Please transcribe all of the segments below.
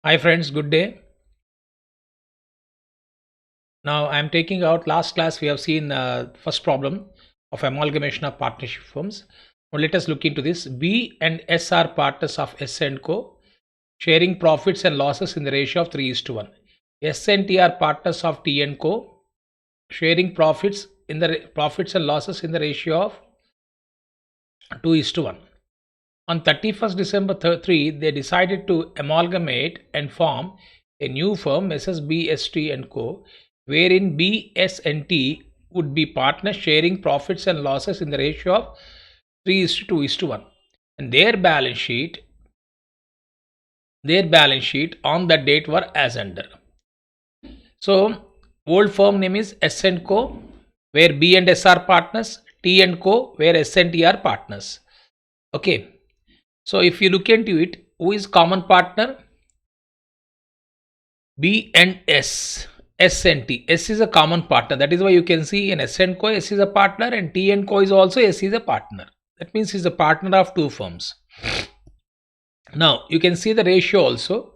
Hi friends, good day. Now I am taking out last class we have seen first problem of amalgamation of partnership firms. Now let us look into this. B and S are partners of S and Co. sharing profits and losses in the ratio of 3 is to 1. S and T are partners of T and Co. sharing profits and losses in the ratio of 2 is to 1. On 31st December 3, they decided to amalgamate and form a new firm, SSBST and Co., wherein B, S, and T would be partners sharing profits and losses in the ratio of 3 is to 2 is to 1. And their balance sheet on that date were as under. So, old firm name is S and Co., where B and S are partners, T and Co., where S and T are partners. Okay. So if you look into it, who is common partner? B and S. S and T. S is a common partner. That is why you can see in S and Co. S is a partner and T and Co. is also S is a partner. That means he's a partner of two firms. Now you can see the ratio also.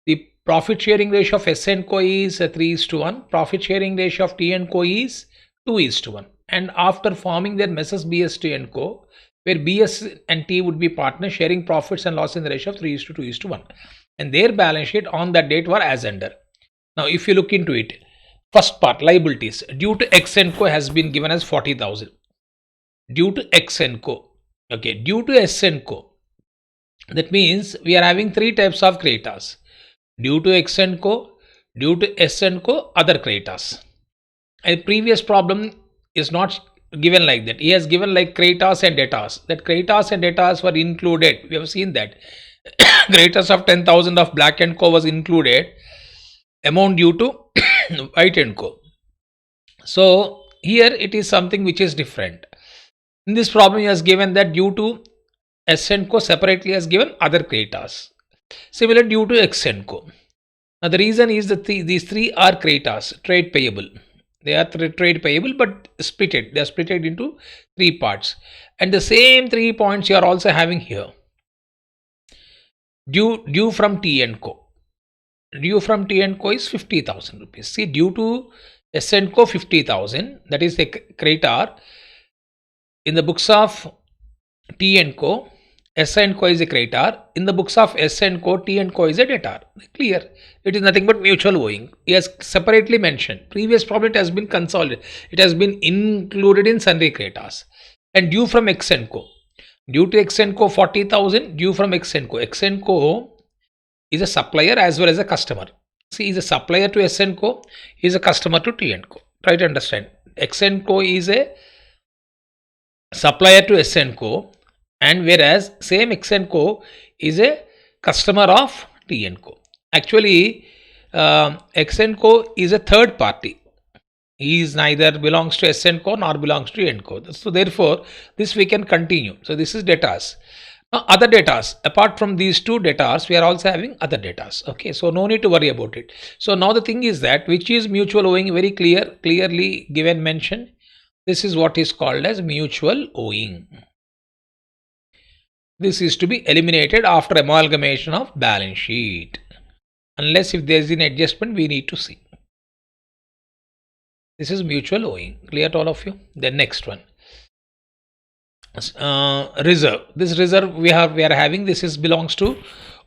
The profit sharing ratio of S and Co. is 3 is to 1. Profit sharing ratio of T and Co. is 2 is to 1. And after forming their Messrs BST and Co., where BS and T would be partners sharing profits and loss in the ratio of 3 is to 2 is to 1. And their balance sheet on that date were as under. Now, if you look into it, first part, liabilities due to X and Co has been given as 40,000. Due to X and Co. Okay, due to S and Co. That means we are having three types of creditors. Due to X and Co, due to S and Co, other creditors. A previous problem is not given like that. He has given like creditors and debtors. That creditors and debtors were included. We have seen that. Creditors of 10,000 of Black and Co was included. Amount due to White and Co. So here it is something which is different. In this problem, he has given that due to S and Co separately has given other creditors. Similar due to X and Co. Now the reason is that these three are creditors, trade payable. They are trade payable but splitted. They are splitted into three parts. And the same 3 points you are also having here. Due from T and Co. Due from T and Co is 50,000 rupees. See, due to S and Co 50,000, that is a creditor. In the books of T and Co, S and Co is a creditor. In the books of S and Co, T and Co is a debtor. Clear. It is nothing but mutual owing. He has separately mentioned. Previous problem it has been consolidated. It has been included in sundry creditors. And due from X and Co. Due to X and Co 40,000. Due from X and Co. X and Co is a supplier as well as a customer. See, he is a supplier to S and Co. He is a customer to T and Co. Try to understand. X and Co is a supplier to S and Co. And whereas same X and Co is a customer of T and Co. Actually, X and Co is a third party. He is neither belongs to S and Co nor belongs to T and Co. So therefore, this we can continue. So this is debtors. Now other debtors, apart from these two debtors, we are also having other debtors. Okay, so no need to worry about it. So now the thing is that which is mutual owing, very clearly given mention. This is what is called as mutual owing. This is to be eliminated after amalgamation of balance sheet. Unless if there is an adjustment, we need to see. This is mutual owing. Clear to all of you? The next one. Reserve. This reserve we are having. This is belongs to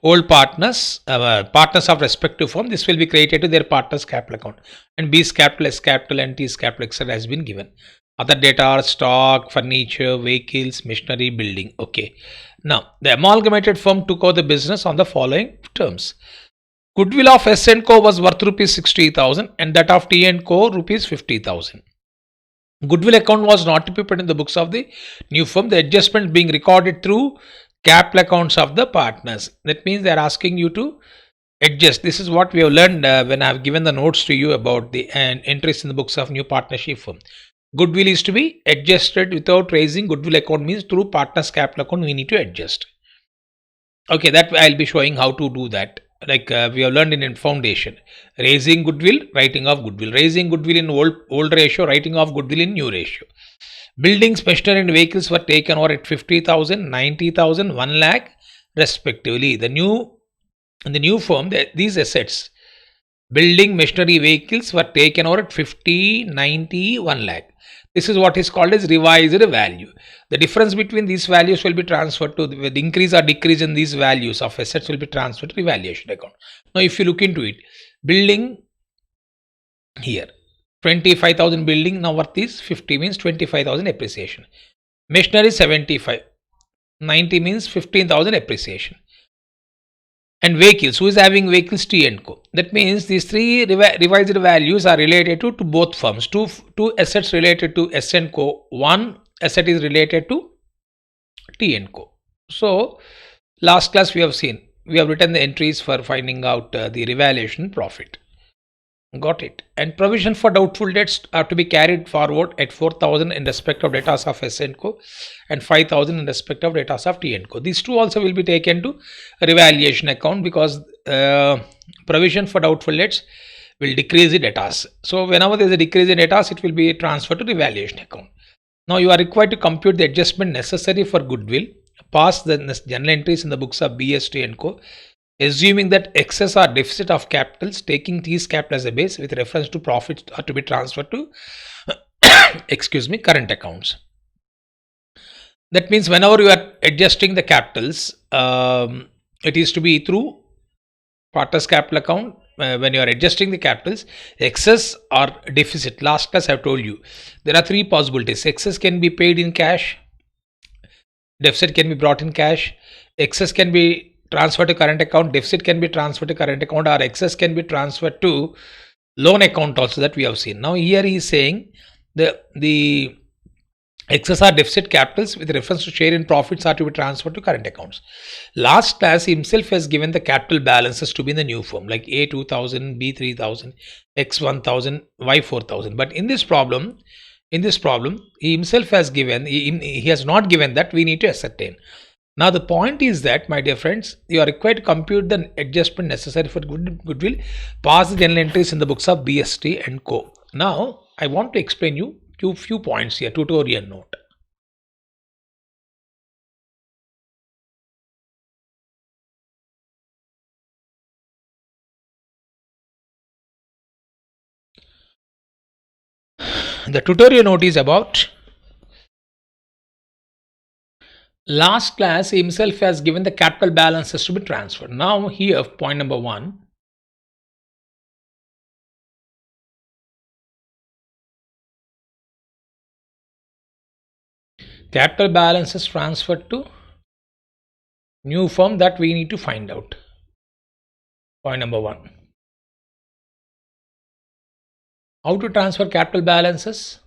old partners of respective firm. This will be created to their partners capital account, and B's capital, S capital, and T's capital, etc. has been given. Other data are stock, furniture, vehicles, machinery, building. Okay. Now the amalgamated firm took over the business on the following terms. Goodwill of S and Co was worth rupees 60,000 and that of T and Co rupees 50,000. Goodwill account was not to be put in the books of the new firm. The adjustment being recorded through capital accounts of the partners. That means they are asking you to adjust. This is what we have learned when I have given the notes to you about the entries in the books of new partnership firm. Goodwill is to be adjusted without raising goodwill account, means through partners capital account we need to adjust. Okay, that I'll be showing how to do that. Like we have learned in foundation. Raising goodwill, writing off goodwill. Raising goodwill in old ratio, writing off goodwill in new ratio. Buildings, machinery and vehicles were taken over at 50,000, 90,000, 1 lakh respectively. The new In the new firm, these assets, building, machinery, vehicles were taken over at 50, 90, 1 lakh. This is what is called as revised value. The difference between these values will be transferred to the increase or decrease in these values of assets will be transferred to revaluation account. Now, if you look into it, building here 25,000 building now worth is 50 means 25,000 appreciation. Machinery 75, 90 means 15,000 appreciation. And vehicles, who is having vehicles? T and Co. That means these three revised values are related to both firms. Two assets related to S and Co. One asset is related to T and Co. So last class we have written the entries for finding out the revaluation profit. Got it. And provision for doubtful debts are to be carried forward at 4,000 in respect of debtors of S and Co. and 5,000 in respect of debtors of T and Co. These two also will be taken to revaluation account because provision for doubtful debts will decrease the debtors. So whenever there is a decrease in debtors, it will be transferred to revaluation account. Now you are required to compute the adjustment necessary for goodwill, pass the journal entries in the books of BST and Co. Assuming that excess or deficit of capitals, taking these capital as a base with reference to profits are to be transferred to current accounts. That means whenever you are adjusting the capitals, it is to be through partner's capital account. When you are adjusting the capitals, excess or deficit, last class I have told you, there are three possibilities. Excess can be paid in cash, deficit can be brought in cash, excess can be transferred to current account, deficit can be transferred to current account, or excess can be transferred to loan account also, that we have seen. Now here he is saying the excess or deficit capitals with reference to share in profits are to be transferred to current accounts. Last class he himself has given the capital balances to be in the new form, like A 2000, B 3000, X 1000, Y 4000. But in this problem he himself has given, he has not given that, we need to ascertain. Now the point is that, my dear friends, you are required to compute the adjustment necessary for goodwill, pass the journal entries in the books of BST and Co. Now I want to explain you few points here, tutorial note. The tutorial note is about, last class himself has given the capital balances to be transferred. Now here point number 1. Capital balances transferred to new firm, that we need to find out. Point number 1. How to transfer capital balances?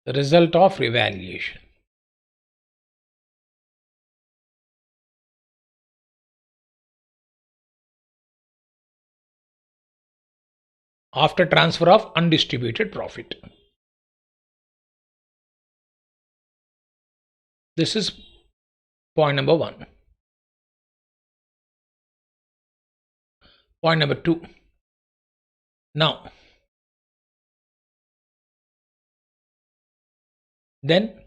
The result of revaluation. After transfer of undistributed profit. This is point number 1. Point number 2. Now, then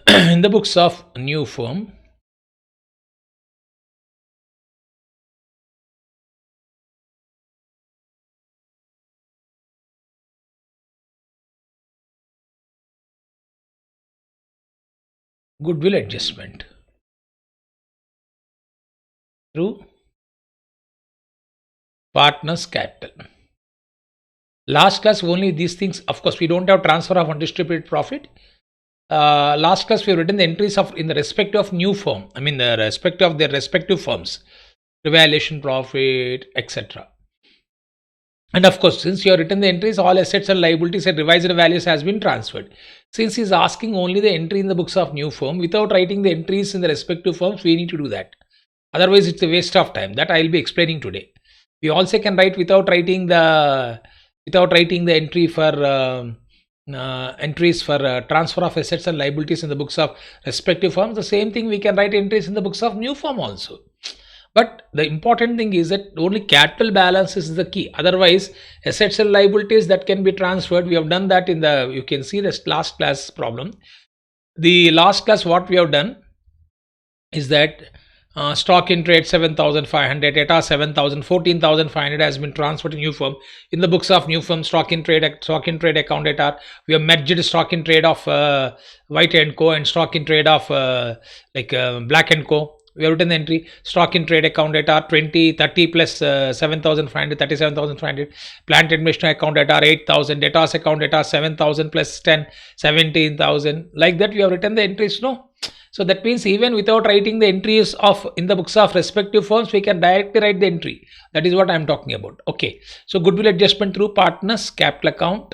in the books of new firm, goodwill adjustment through partners capital. Last class only these things, of course we don't have transfer of undistributed profit. Last class we have written the entries of in the respect of new firm, I mean the respect of their respective firms, revaluation profit, etc. And of course, since you have written the entries, all assets and liabilities and revised values has been transferred. Since he is asking only the entry in the books of new firm without writing the entries in the respective firms, we need to do that. Otherwise it's a waste of time. That I will be explaining today. We also can write without writing the entry for entries for transfer of assets and liabilities in the books of respective firms, the same thing we can write entries in the books of new firm also. But the important thing is that only capital balance is the key. Otherwise, assets and liabilities that can be transferred. We have done that in the, you can see this last class problem. The last class, what we have done is that stock in trade 7,500, ETA 7,000, 14,500 has been transferred to new firm. In the books of new firm, stock in trade account ETA, we have merged stock in trade of White and Co and stock in trade of Black and Co. We have written the entry stock in trade account ETA 20, 30 plus 7,500, 37,500. Plant and machinery account ETA 8,000. Debtors account ETA 7,000 plus 10, 17,000. Like that, we have written the entries. No. So that means even without writing the entries of in the books of respective firms, we can directly write the entry. That is what I am talking about. Okay. So goodwill adjustment through partners, capital account.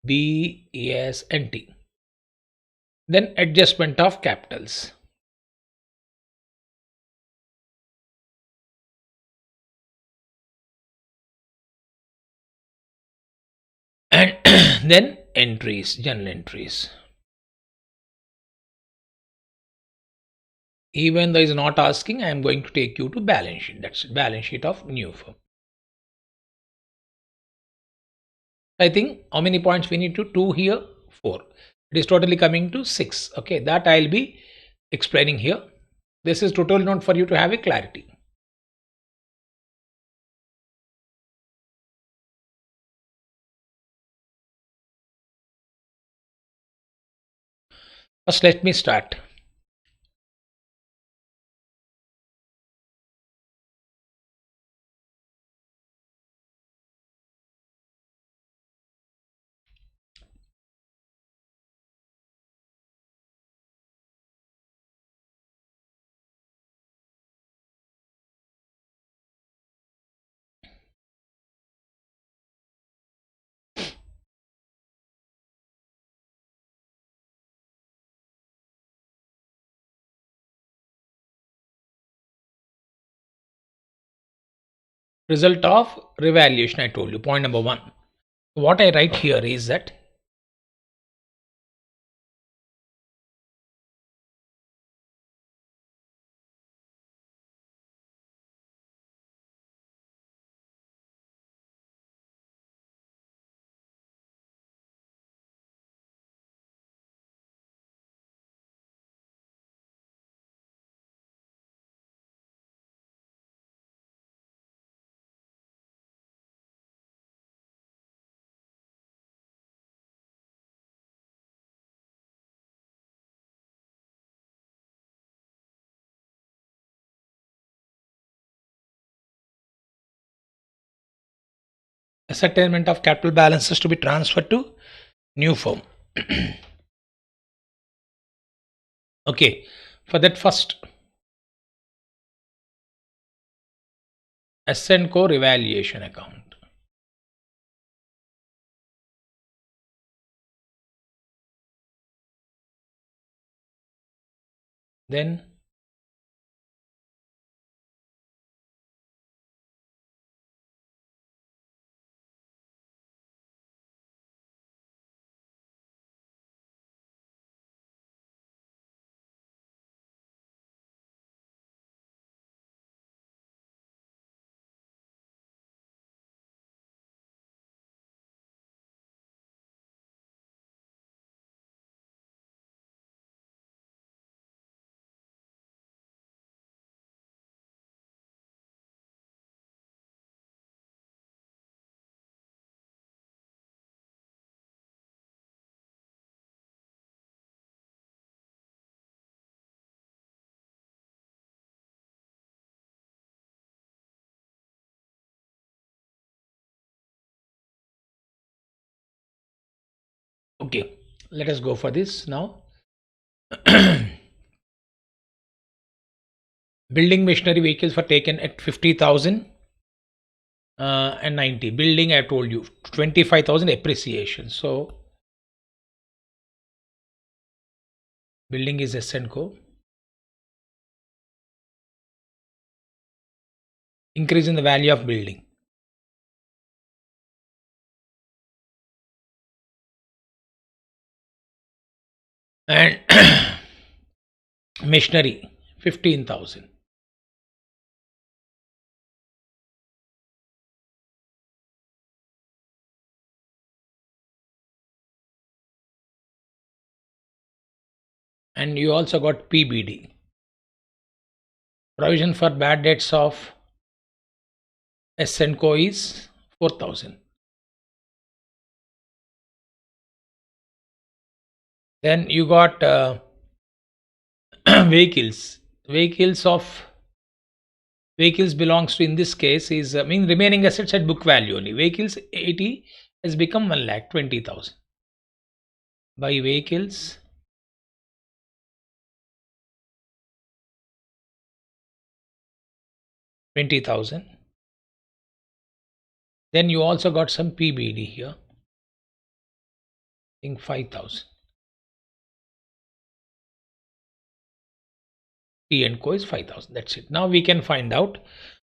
BESNT. Then adjustment of capitals. And then entries, journal entries. Even though is not asking, I am going to take you to balance sheet. That's balance sheet of new firm. I think how many points we need to 2 here, 4. It is totally coming to 6. Okay, that I'll be explaining here. This is total note for you to have a clarity. First, let me start. Result of revaluation, I told you, point number 1. What I write here is that ascertainment of capital balances to be transferred to new firm. Okay, for that first, S&Co revaluation account. Then okay, let us go for this now. Building machinery vehicles were taken at 50,000 and 90. Building, I told you 25,000 appreciation. So building is S&Co. Increase in the value of building. and machinery 15,000. And you also got PBD, provision for bad debts of S and Co is 4,000. Then you got vehicles of vehicles belongs to, in this case, is mean remaining assets at book value only. Vehicles 80 has become 1 lakh 20,000. By vehicles 20,000. Then you also got some PBD here. I think 5,000. T and Co is 5,000. That's it. Now we can find out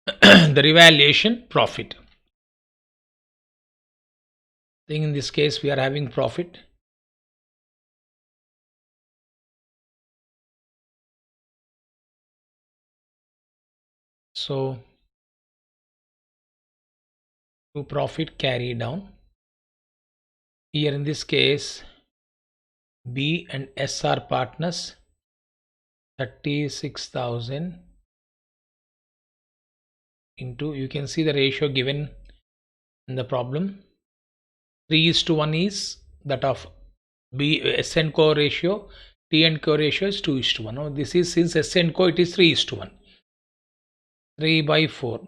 the revaluation profit. I think in this case we are having profit. So to profit carry down. Here in this case B and S are partners. 36,000 into, you can see the ratio given in the problem. 3:1 is that of S and Co ratio. T and Co ratio is 2:1. Now this is, since S and Co, it is 3:1. 3 by 4.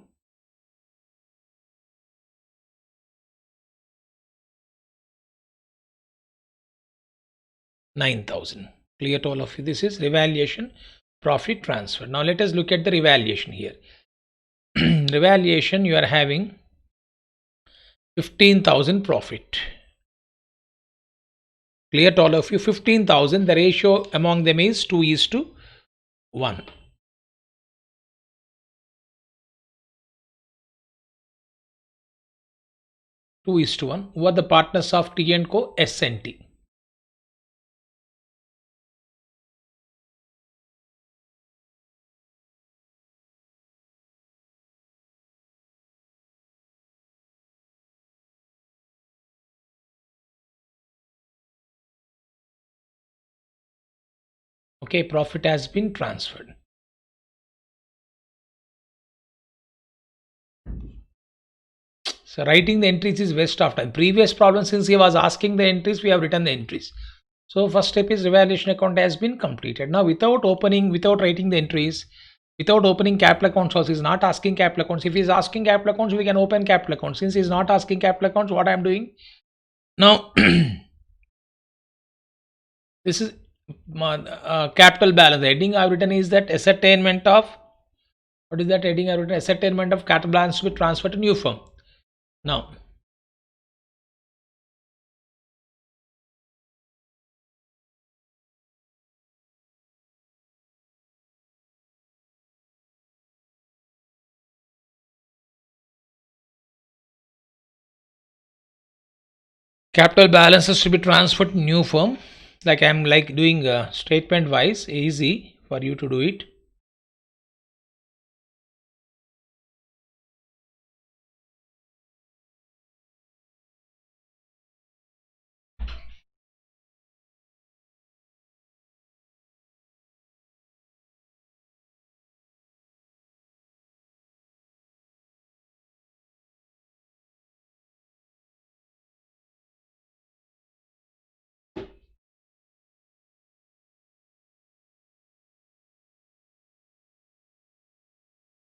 9,000. Clear to all of you? This is revaluation profit transfer. Now let us look at the revaluation here. Revaluation, you are having 15,000 profit. Clear to all of you? 15,000. The ratio among them is 2:1. 2:1. Who are the partners of T and Co? S and T. Okay, profit has been transferred. So writing the entries is waste of time. Previous problem, since he was asking the entries, we have written the entries. So first step is revaluation account has been completed. Now without writing the entries, without opening capital accounts also, is not asking capital accounts. If he is asking capital accounts, we can open capital accounts. Since he is not asking capital accounts, what I am doing now, this is capital balance. The heading I have written is that ascertainment of, what is that heading I have written? Ascertainment of capital balance to be transferred to new firm. Now capital balances to be transferred to new firm. Like I am like doing statement wise, easy for you to do it.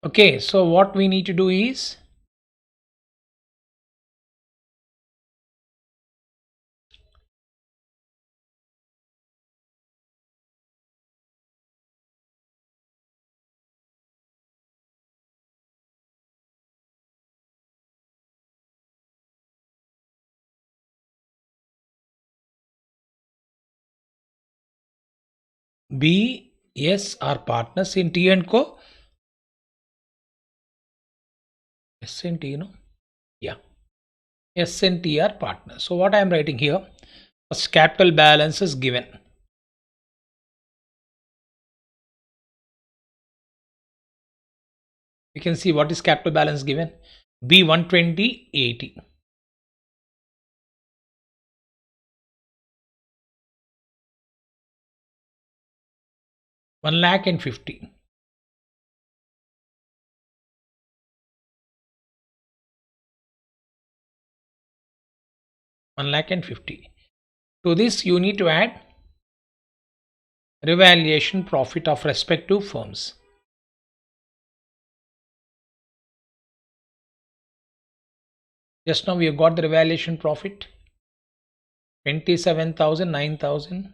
Okay, so what we need to do is, B, S are partners in T and Co. S and T, you know, yeah, S and T are partners. So what I am writing here, first capital balance is given. You can see what is capital balance given. B 120 80. 1,50,000. 1,50,000. To this you need to add revaluation profit of respective firms. Just now we have got the revaluation profit 27,000, 9,000.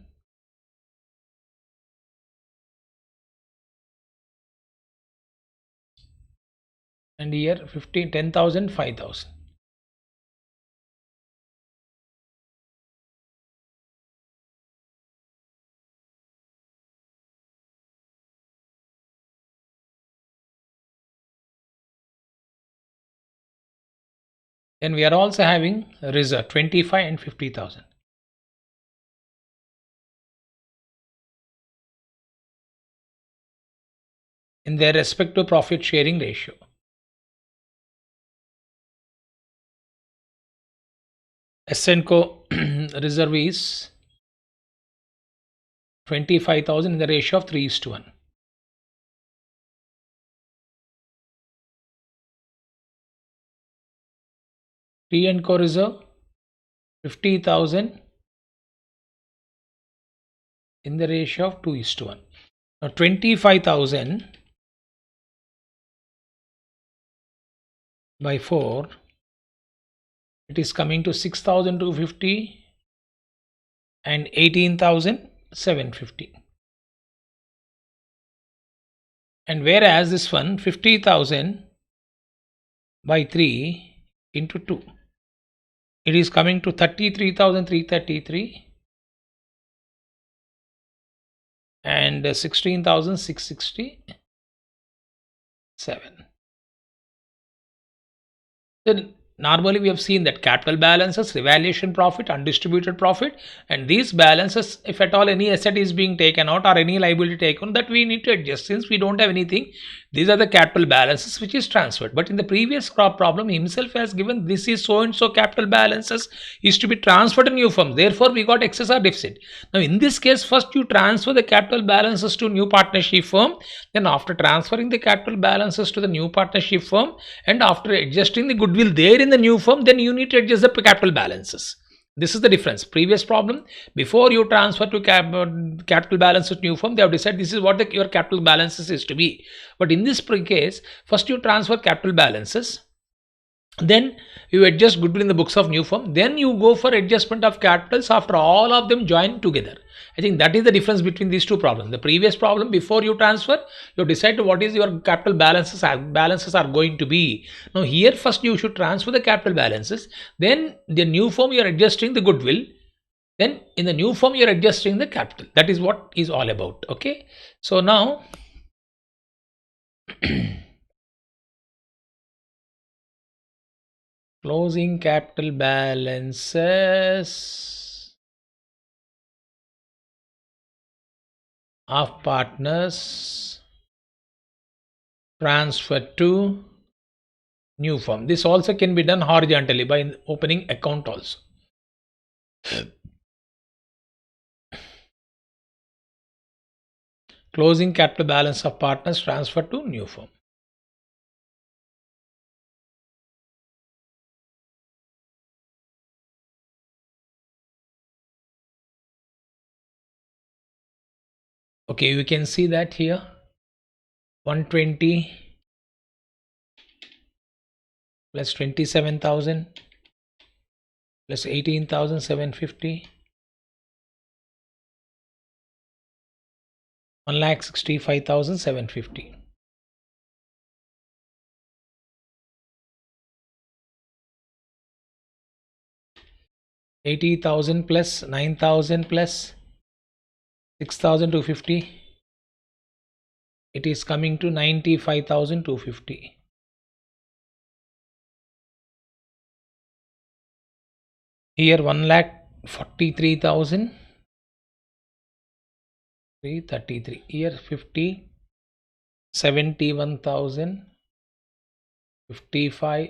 And here 15, 10,000, 5,000. Then we are also having reserve 25 and 50,000. In their respective profit sharing ratio. Essenco reserve is 25,000 in the ratio of 3:1. T&Co reserve 50,000 in the ratio of 2:1. Now 25,000 by 4, it is coming to 6,250 and 18,750. And whereas this one 50,000 by 3 into 2, it is coming to 33,333 and 16,667. Then normally we have seen that capital balances, revaluation profit, undistributed profit, and these balances, if at all any asset is being taken out or any liability taken, that we need to adjust. Since we don't have anything, these are the capital balances which is transferred. But in the previous crop problem, himself has given this is so and so capital balances is to be transferred to new firm. Therefore, we got excess or deficit. Now, in this case, first you transfer the capital balances to new partnership firm. Then after transferring the capital balances to the new partnership firm and after adjusting the goodwill there in the new firm, then you need to adjust the capital balances. This is the difference. Previous problem, before you transfer to capital balances to new firm, they have decided this is what your capital balances is to be. But in this case, first you transfer capital balances, then you adjust goodwill in the books of new firm, then you go for adjustment of capitals after all of them join together. I think that is the difference between these two problems. The previous problem, before you transfer, you decide what is your capital balances are going to be. Now here first you should transfer the capital balances, then the new firm you are adjusting the goodwill, then in the new firm you are adjusting the capital. That is what is all about. Okay, so now closing capital balances of partners transferred to new firm. This also can be done horizontally by opening account also. Closing capital balance of partners transferred to new firm. Okay, you can see that here 120 plus 27,000 plus 18,750, 1,65,750. $80,000 plus 9,000 plus 6,250. It is coming to 95,250. Here 1,43,333. Here 50, 71,000 55,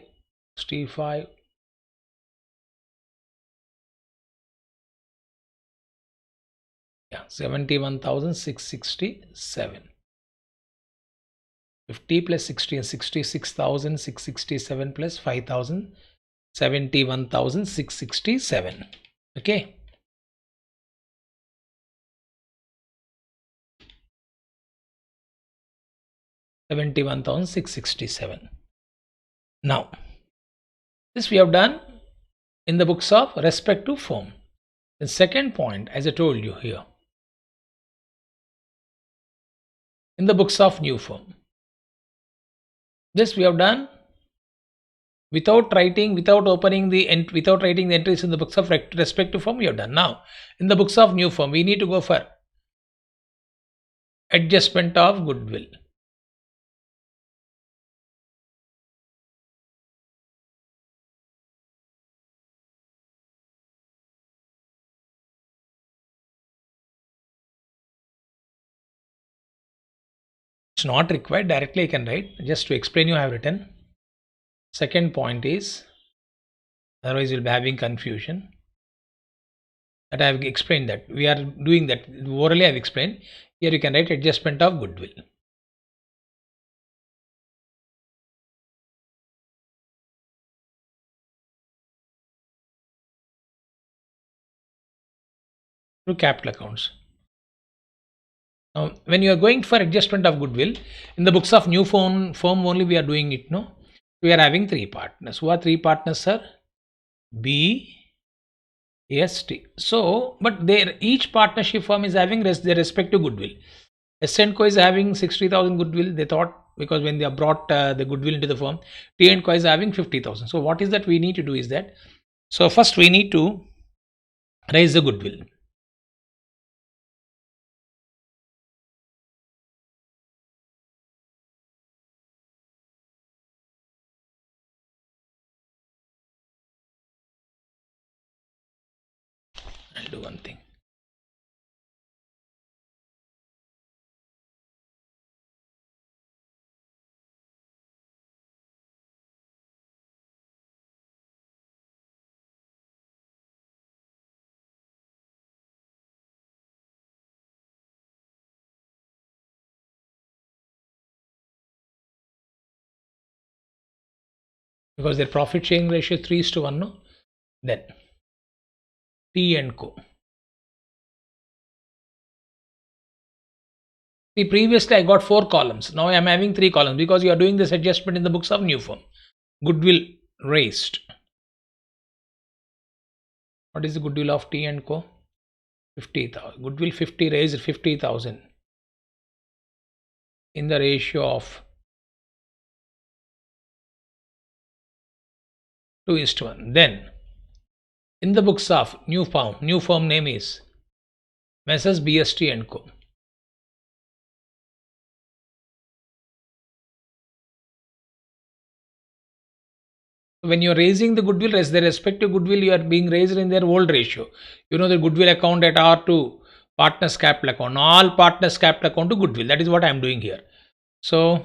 65, yeah, 71,667. 50 plus 60 and 66,667 plus 5,000, 71,667. Okay. $71,667. Now, this we have done in the books of respective firm. The second point, as I told you here, in the books of new firm. This we have done without writing, without opening the without writing the entries in the books of respective firm. We have done. Now, in the books of new firm, we need to go for adjustment of goodwill. It's not required. Directly I can write. Just to explain you, I have written. Second point is, otherwise you'll be having confusion. That I have explained that. We are doing that. Orally I have explained. Here you can write adjustment of goodwill. Through capital accounts. Now, when you are going for adjustment of goodwill, in the books of new firm only we are doing it, no? We are having three partners. Who are three partners, sir? B, S, T. So, but each partnership firm is having their respective goodwill. S&Co is having 60,000 goodwill. They thought, because when they have brought the goodwill into the firm, T&Co is having 50,000. So, what is that we need to do is that, so first we need to raise the goodwill. I'll do one thing. Because their profit sharing ratio 3:1, no? Then T&Co. See, previously I got 4 columns. Now I am having 3 columns because you are doing this adjustment in the books of new firm. Goodwill raised. What is the goodwill of T&Co? 50,000. Goodwill 50 raised 50,000 in the ratio of 2:1. Then in the books of new firm name is Messrs BST and Co. When you are raising the goodwill, as their respective goodwill, you are being raised in their old ratio. You know the goodwill account at R2, partners capital account, all partners capital account to goodwill. That is what I am doing here. So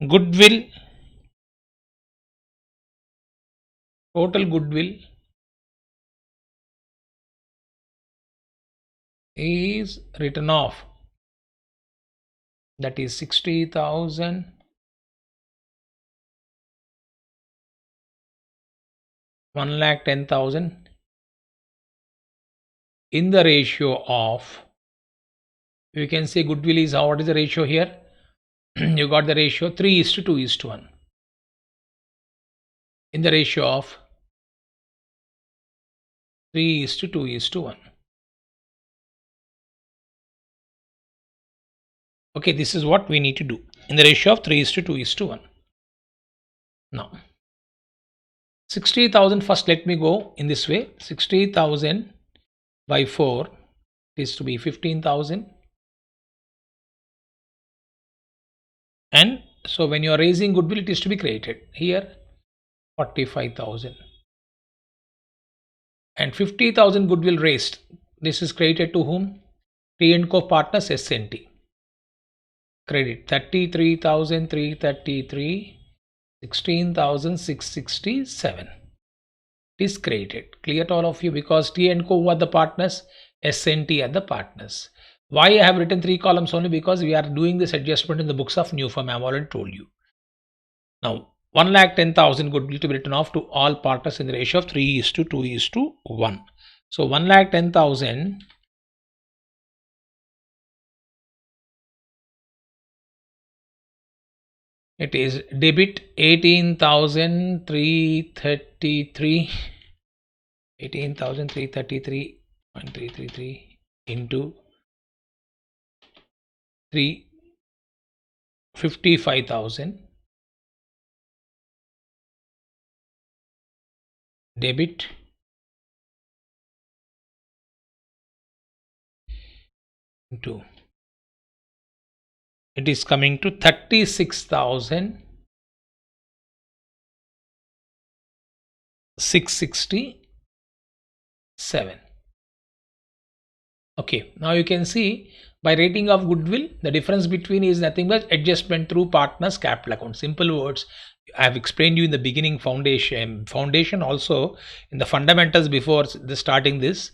goodwill, total goodwill is written off. That is 60,000. 1,10,000 in the ratio of, you can say goodwill is, what is the ratio here? You got the ratio 3:2:1 in the ratio of 3:2:1. Okay, this is what we need to do in the ratio of 3:2:1. Now 60,000, first let me go in this way. 60,000 by 4 is to be 15,000. And so when you are raising goodwill, it is to be created here 45,000. And 50,000 goodwill raised. This is created to whom? T&Co partners S&T. credit 33,333, 16,667. It is credited. Clear to all of you, because T and Co who are the partners, S and T are the partners. Why I have written 3 columns only? Because we are doing this adjustment in the books of new firm. I have already told you. Now 1,10,000 goodwill to be written off to all partners in the ratio of 3:2:1. So 1,10,000 it is debit 18,333 18,333.333 into 355,000 debit into, it is coming to 36,667. Okay, now you can see by rating of goodwill, the difference between is nothing but adjustment through partners capital account. Simple words. I have explained you in the beginning foundation also in the fundamentals before the starting this.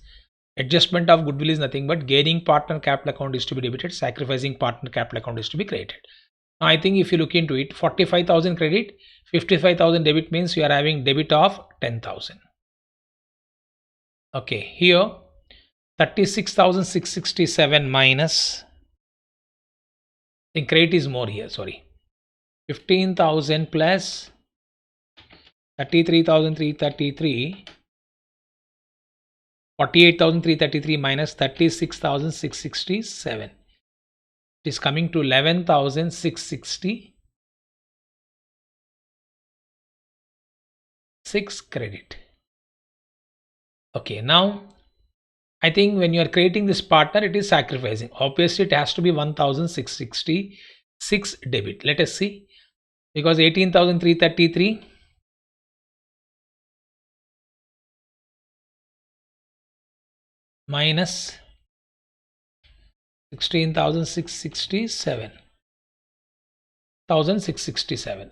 Adjustment of goodwill is nothing but gaining partner capital account is to be debited, sacrificing partner capital account is to be credited. Now I think if you look into it, 45,000 credit, 55,000 debit means you are having debit of 10,000. Okay, here 36,667 minus, I think credit is more here, sorry, 15,000 plus 33,333, 48,333 minus 36,667. It is coming to 11,666 credit. Okay, now I think when you are creating this partner, it is sacrificing. Obviously, it has to be 1,666 debit. Let us see, because 18,333 minus 16,667,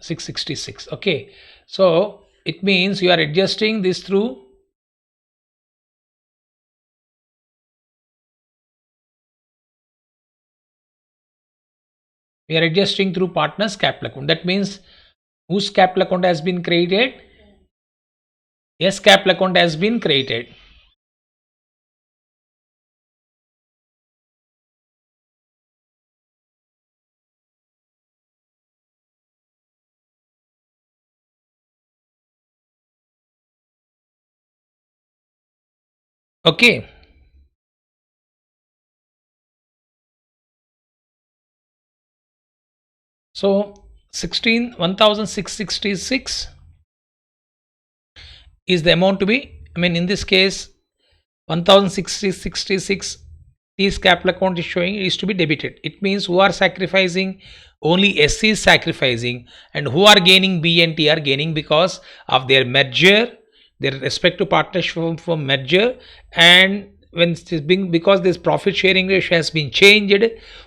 666. Okay, so it means you are adjusting this through partners capital account. That means whose capital account has been created? Yes, capital account has been created. Okay. So 1,666 is the amount to be, I mean in this case 1,666 this capital account is showing is to be debited. It means who are sacrificing? Only S is sacrificing, and who are gaining? B and T are gaining because of their merger, their respective partnership for merger, and when this being, because this profit sharing ratio has been changed,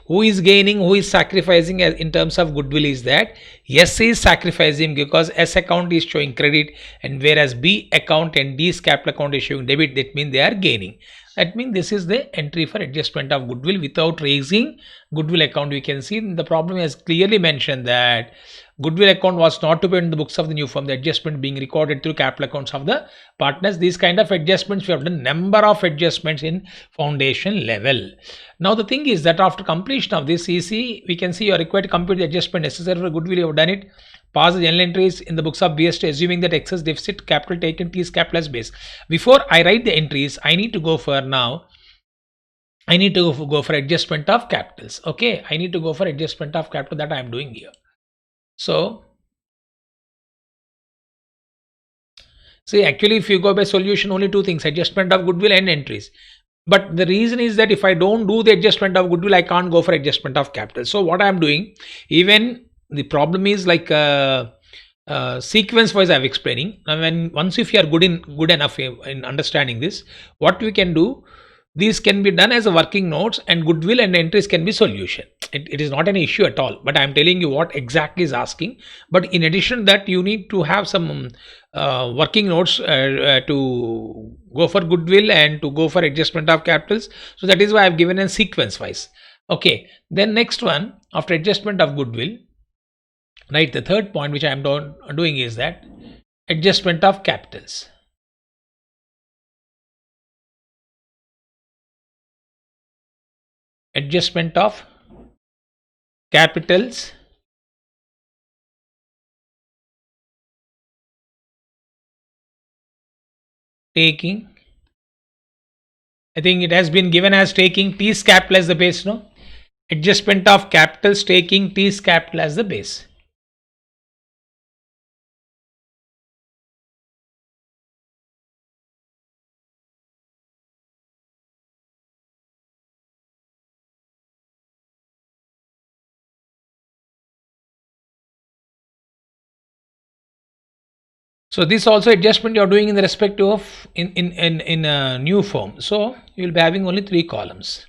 who is gaining, who is sacrificing in terms of goodwill is that S is sacrificing because S account is showing credit, and whereas B account and D's capital account is showing debit. That means they are gaining. That means this is the entry for adjustment of goodwill without raising goodwill account. We can see the problem has clearly mentioned that goodwill account was not to be in the books of the new firm, the adjustment being recorded through capital accounts of the partners. These kind of adjustments, we have done number of adjustments in foundation level. Now the thing is that after completion of this EC, we can see you are required to compute the adjustment necessary for goodwill. You have done it. Pass the journal entries in the books of BST, assuming that excess deficit capital taken T is capital as base. Before I write the entries, I need to go for now. I need to go for adjustment of capitals. Okay, I need to go for adjustment of capital that I am doing here. So, see, actually, if you go by solution, only two things: adjustment of goodwill and entries. But the reason is that if I don't do the adjustment of goodwill, I can't go for adjustment of capital. So what I am doing, even the problem is like sequence wise I am explaining. Now once if you are good enough in understanding this, what we can do, these can be done as a working notes, and goodwill and entries can be solution. it is not an issue at all, but I'm telling you what exactly is asking. But in addition that, you need to have some working notes to go for goodwill and to go for adjustment of capitals. So that is why I've given a sequence wise. Okay, then next one, after adjustment of goodwill, right, the third point which I'm doing is that adjustment of capitals. Adjustment of capitals taking, I think it has been given as taking T's capital as the base, no? Adjustment of capitals taking T's capital as the base. So this also adjustment you're doing in the respect of in a new firm. So you will be having only 3 columns.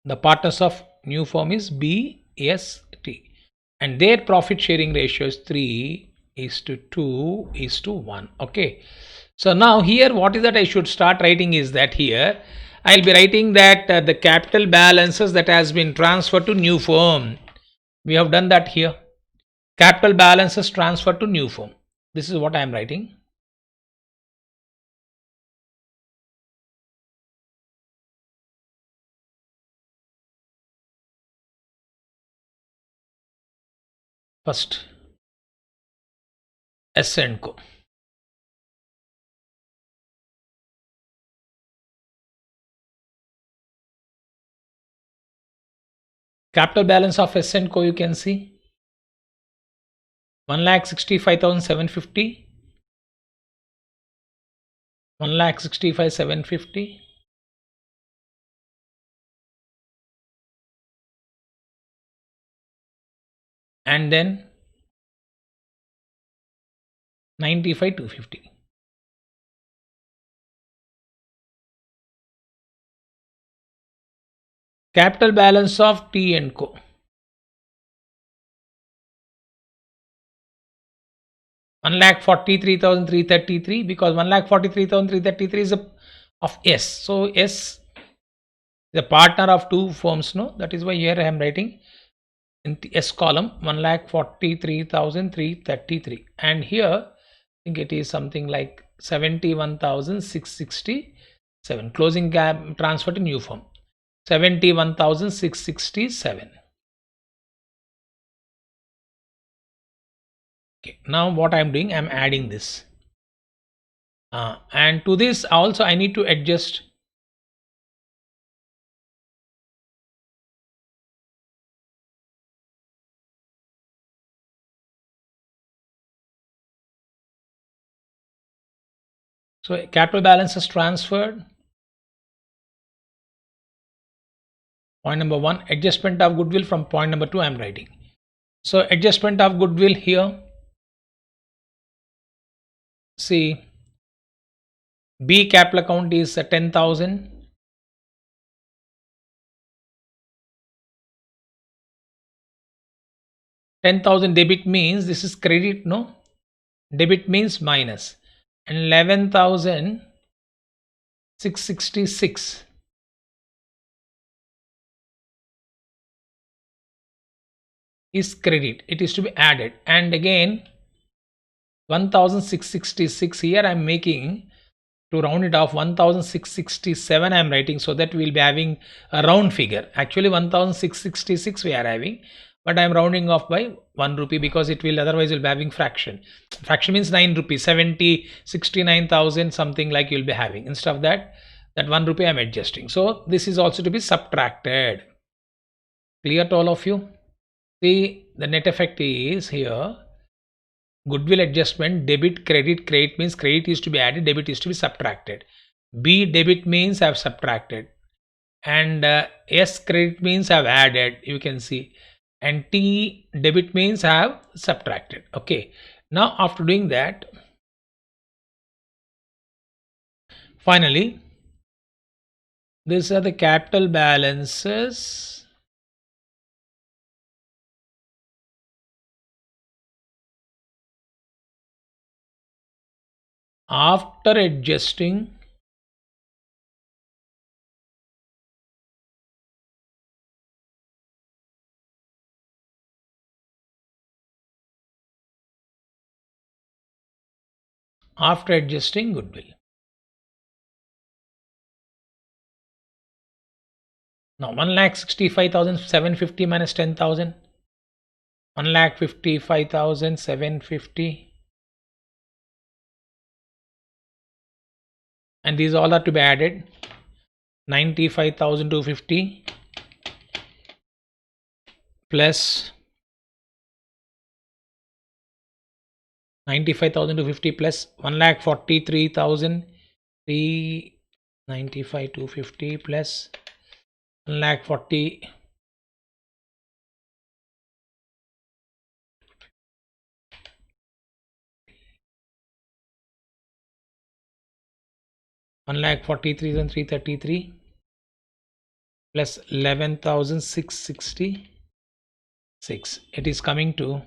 The partners of new firm is B, S, T, and their profit sharing ratio is 3:2:1. Okay. So now here what is that I should start writing is that here I'll be writing that the capital balances that has been transferred to new firm. We have done that here. Capital balances transferred to new firm. This is what I am writing. First, S and Co. Capital balance of S and Co, you can see 1,65,750, 1,65,750, and then 95,250. Capital balance of T and Co. 1,43,333, because 1,43,333 is of S. So S is a partner of 2 firms, no? That is why here I am writing in the S column 1,43,333, and here I think it is something like 71,667. Closing gap transfer to new firm 71,667. Okay, now what I'm doing, I'm adding this, and to this also I need to adjust so capital balance is transferred. Point number 1, adjustment of goodwill from point number 2 I'm writing. So adjustment of goodwill here, see B capital account is 10,000. Debit means this is credit, no? Debit means minus, and 11,666 is credit. It is to be added, and again 1,666 here I am making, to round it off, 1,667 I am writing, so that we will be having a round figure. Actually 1,666 we are having, but I am rounding off by 1 rupee because it will otherwise will be having fraction. Fraction means 9 rupees, 69,000 something like you will be having. Instead of that 1 rupee I am adjusting. So this is also to be subtracted. Clear to all of you? See, the net effect is here goodwill adjustment, debit, credit means credit is to be added, debit is to be subtracted. B debit means I have subtracted, and S credit means I have added, you can see, and T debit means I have subtracted. Okay, now after doing that, finally these are the capital balances After adjusting goodwill. Now 1,65,750 minus 10,000. 1,55,750. And these all are to be added. 95,250 plus 95,250 plus 1,43,395,250 plus 1,40,000 1,43,333 plus 11,666. It is coming to,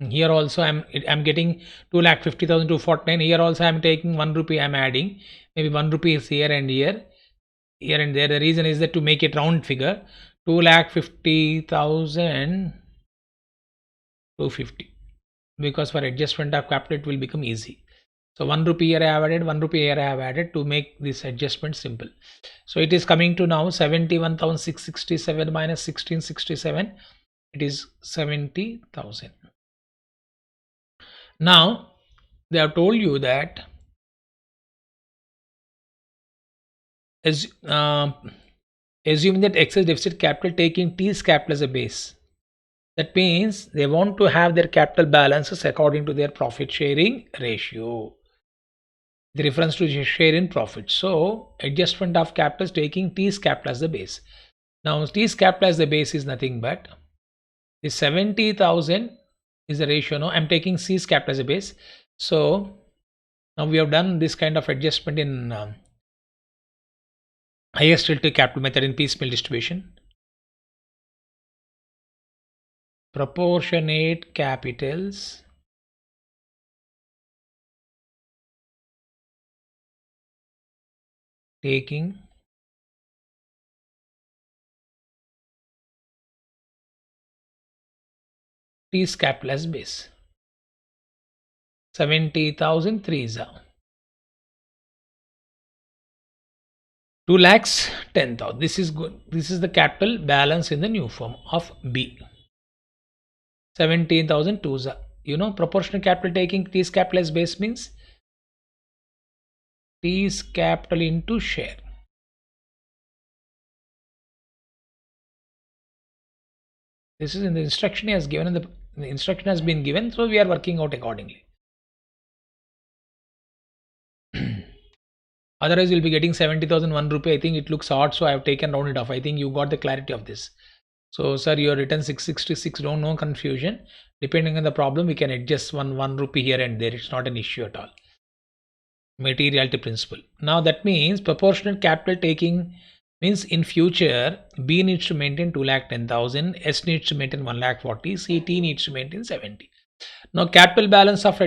here also I'm getting 2,50,249. Here also I'm taking 1 rupee, I'm adding maybe 1 rupee is here and here and there. The reason is that to make it round figure, 2,50,250, because for adjustment of capital it will become easy. So 1 rupee here I have added, 1 rupee here I have added to make this adjustment simple. So it is coming to now 71,667 minus 1667. It is 70,000. Now they have told you that assuming that excess deficit capital taking T's capital as a base. That means they want to have their capital balances according to their profit sharing ratio. The reference to share in profit. So adjustment of capital is taking T's capital as the base. Now T's capital as the base is nothing but the 70,000 is the ratio. Now I'm taking C's capital as a base. So now we have done this kind of adjustment in highest relative capital method in piecemeal distribution. Proportionate capitals taking T's capital as base. 70,000 threes are 2,10,000. This is good. This is the capital balance in the new form of B. 17,000 twos are. You know, proportional capital taking T's capital as base means T's capital into share. This is in the instruction he has given, and the instruction has been given, so we are working out accordingly. Otherwise, you'll be getting 70,000 1 rupee. I think it looks odd, so I have taken round it off. I think you got the clarity of this. So, sir, you have written 666. Don't no confusion. Depending on the problem, we can adjust 1 rupee here and there. It's not an issue at all. Materiality principle. Now that means proportional capital taking means in future B needs to maintain 2,10,000, S needs to maintain 1,40,000, CT needs to maintain 70. Now capital balance after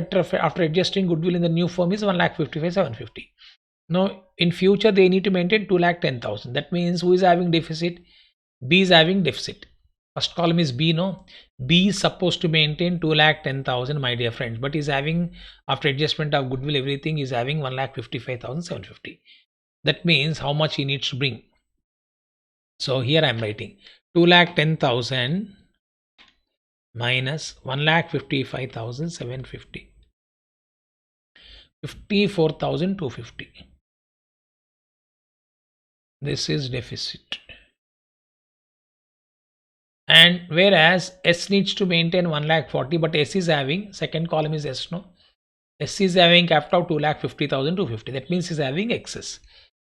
adjusting goodwill in the new form is 1,55,750. Now in future they need to maintain 2,10,000. That means who is having deficit? B is having deficit. First column is B, no? B is supposed to maintain 2,10,000, my dear friends, but is having, after adjustment of goodwill, everything is having 1,55,750. That means how much he needs to bring. So here I am writing 2,10,000 minus 1,55,750. 54,250. This is deficit. And whereas S needs to maintain 1,40,000, but S is having, second column is S, no? S is having capital of 2,50,250. That means is having excess.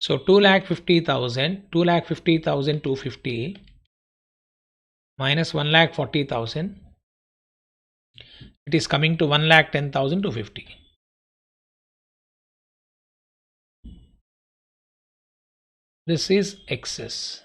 So 2,50,250 minus 1,40,000. It is coming to 1,10,250. This is excess.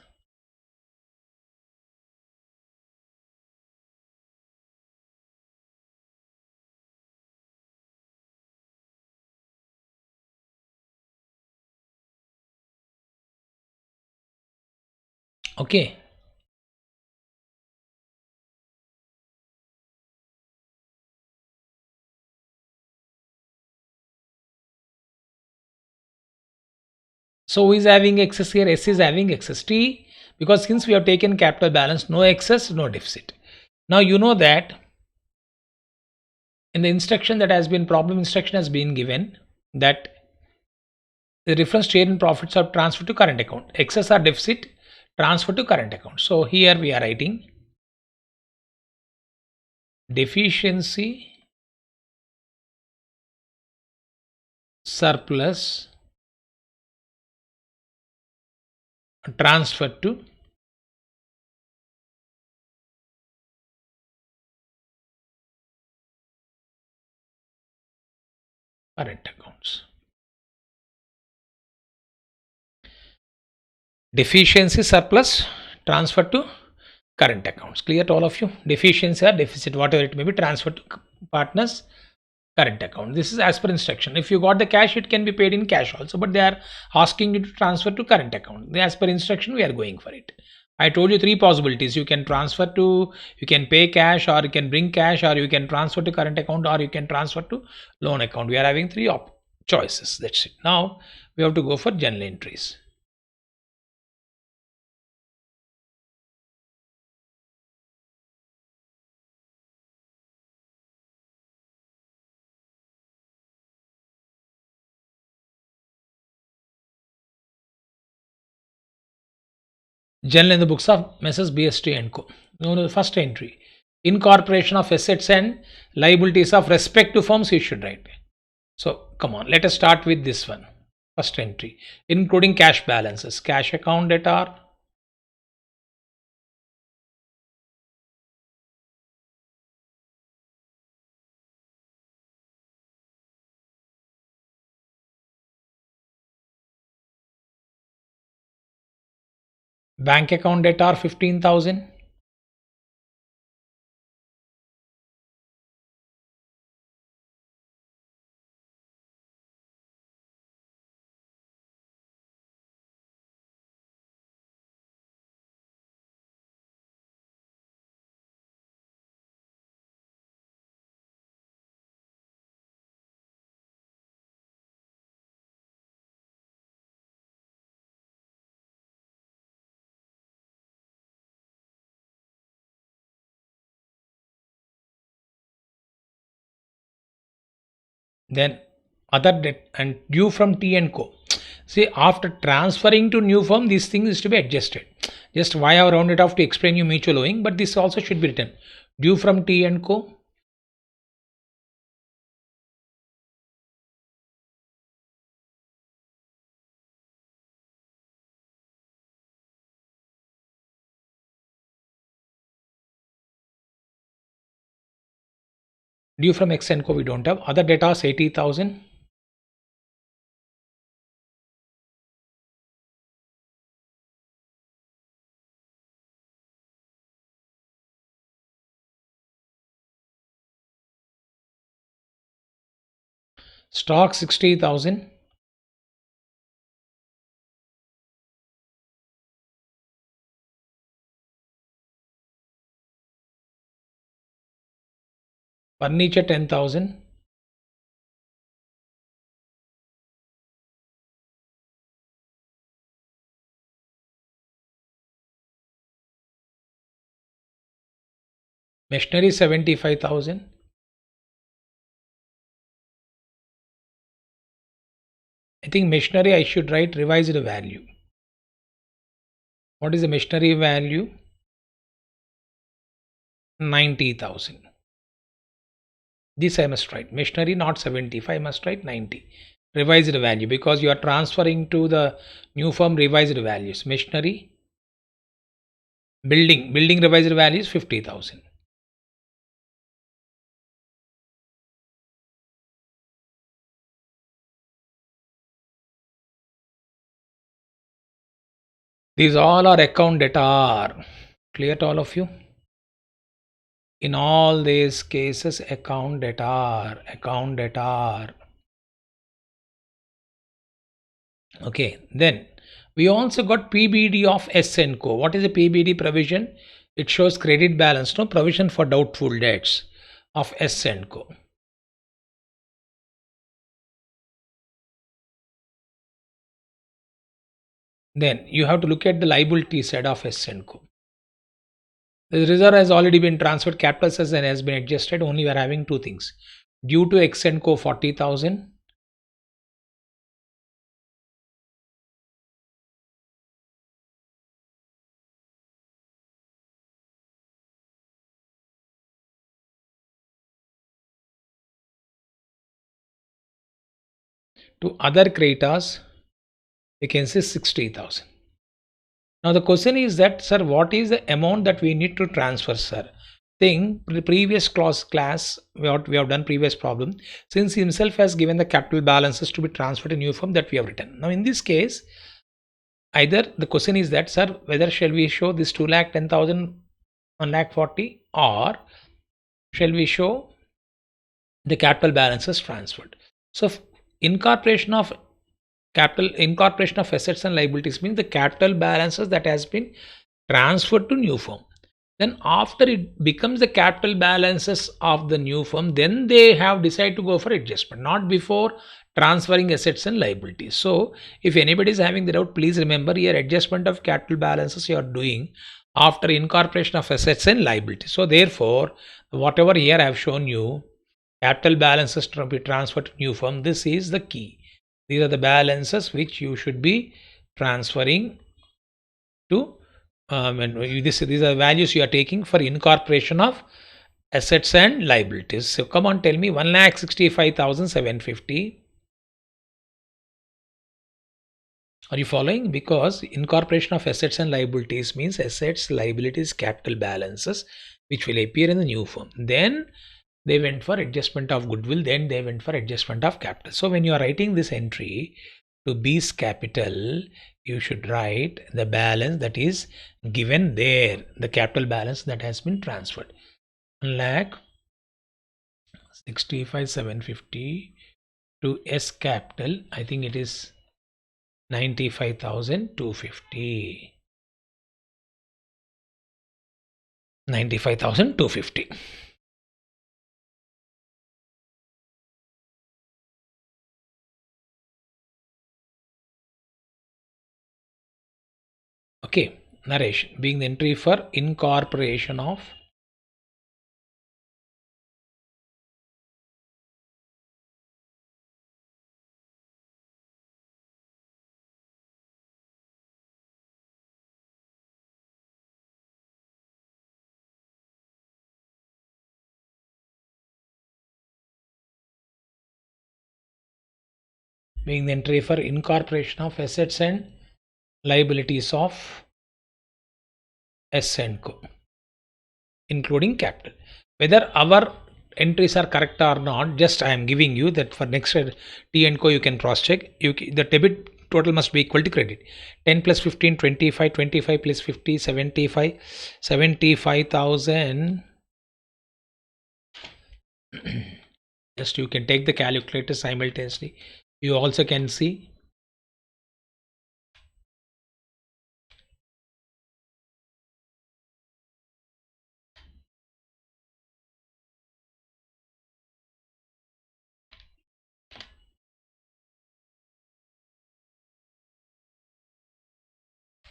Okay. So who is having excess here? S is having excess. T, because since we have taken capital balance, no excess, no deficit. Now you know that in the instruction that has been, problem instruction has been given, that the reference share in profits are transferred to current account. Excess or deficit transferred to current account. So here we are writing deficiency surplus transferred to current accounts. Deficiency surplus transferred to current accounts. Clear to all of you? Deficiency or deficit, whatever it may be, transferred to partners current account. This is as per instruction. If you got the cash, it can be paid in cash also, but they are asking you to transfer to current account. As per instruction, we are going for it. I told you three possibilities. You can transfer to, you can pay cash, or you can bring cash, or you can transfer to current account, or you can transfer to loan account. We are having three choices. That's it. Now we have to go for journal entries. Journal in the books of Messrs. BST and Co. Now, the first entry, incorporation of assets and liabilities of respective firms, you should write. So come on, let us start with this one. First entry, including cash balances, cash account debtor, bank account debtor 15,000, then other debt and due from T and Co. See, after transferring to new firm, these things is to be adjusted. Just why I have rounded off to explain you mutual owing, but this also should be written. Due from T and Co. Due from X and Co. We don't have. Other debtors 80,000. Stock 60,000. Furniture 10,000. Machinery 75,000. I think machinery I should write revised value. What is the machinery value? 90,000. This I must write. Machinery not 75, I must write 90. Revised value, because you are transferring to the new firm revised values. Machinery, building revised value is 50,000. These all are account debtor. Clear to all of you? In all these cases, account debtor, account debtor. Okay, then We also got PBD of SNCO. What is a PBD provision? It shows credit balance, no provision for doubtful debts of SNCO. Then you have to look at the liability side of SNCO. The reserve has already been transferred, capital assets and has been adjusted. Only we are having two things. Due to SNCO 40,000. To other creditors, you can say 60,000. Now the question is that, sir, what is the amount that we need to transfer, sir? The previous class we have done previous problem, since he himself has given the capital balances to be transferred in new form that we have written. Now in this case, either the question is that, sir, whether shall we show this 2,10,000, 1,40,000, or shall we show the capital balances transferred? So incorporation of assets and liabilities means the capital balances that has been transferred to new firm. Then after it becomes the capital balances of the new firm, then they have decided to go for adjustment, not before transferring assets and liabilities. So if anybody is having the doubt, please remember here adjustment of capital balances you are doing after incorporation of assets and liabilities. So therefore, whatever here I have shown you, capital balances to be transferred to new firm, this is the key. These are the balances which you should be transferring to these are values you are taking for incorporation of assets and liabilities. So come on, tell me, 1,65,750. Are you following? Because incorporation of assets and liabilities means assets, liabilities, capital balances which will appear in the new form. Then they went for adjustment of goodwill, then they went for adjustment of capital. So when you are writing this entry to B's capital, you should write the balance that is given there, the capital balance that has been transferred. 1,65,750 to S capital, I think it is 95,250. 95,250. Okay, Naresh, being the entry for incorporation of being the entry for incorporation of assets and liabilities of S and Co, including capital. Whether our entries are correct or not, just I am giving you that for next T and Co you can cross check. The debit total must be equal to credit. 10 plus 15, 25, 25 plus 50, 75, 75,000. Just you can take the calculator simultaneously. You also can see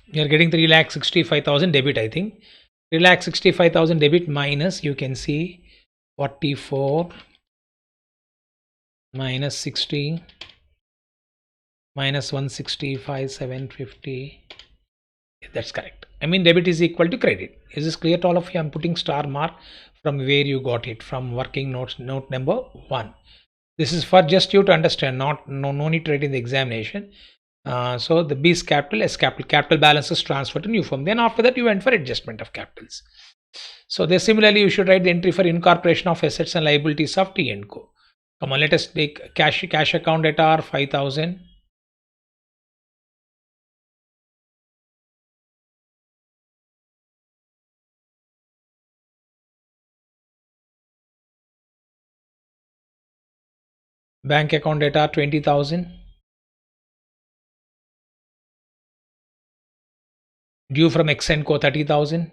you are getting 3,65,000 debit, I think. 3,65,000 debit minus, you can see 44 minus 60 minus 165,750. That's correct. I mean, debit is equal to credit. Is this clear to all of you? I'm putting star mark from where you got it, from working notes, note number 1. This is for just you to understand, no need to write in the examination. So the B's capital, S capital balances transferred to new firm. Then after that you went for adjustment of capitals. So there similarly you should write the entry for incorporation of assets and liabilities of T and Co. Come on, let us take cash account at R 5,000. Bank account at R 20,000. Due from Exenco 30,000.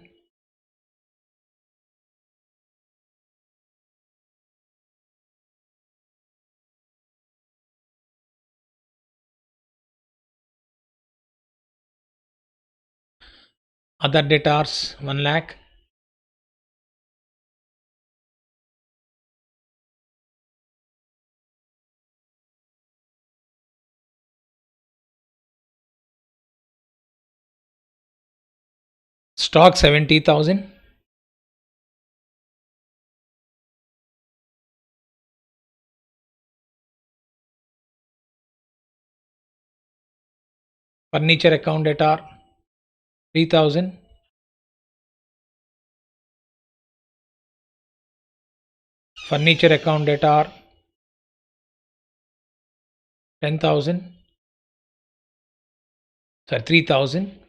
Other debtors 1 lakh. Stock 70,000. Furniture account debtor 3,000. Furniture account debtor 10,000. Sorry, 3,000.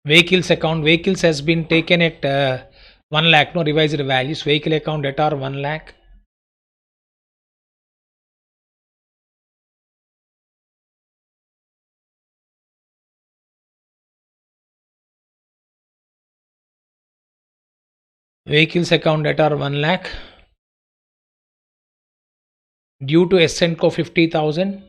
Vehicles account, vehicles has been taken at 1 lakh, no revised values. Vehicle account debtor 1 lakh. Vehicles account debtor 1 lakh. Due to Essenco 50,000.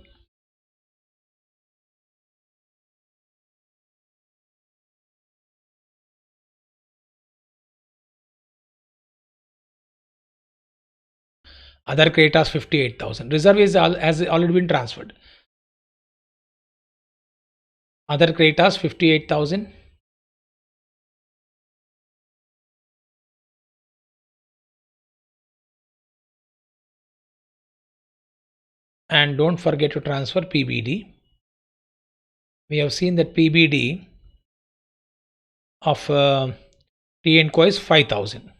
Other creditors 58,000. Reserve has already been transferred. Other creditors 58,000. And don't forget to transfer PBD. We have seen that PBD of T&Co is 5,000.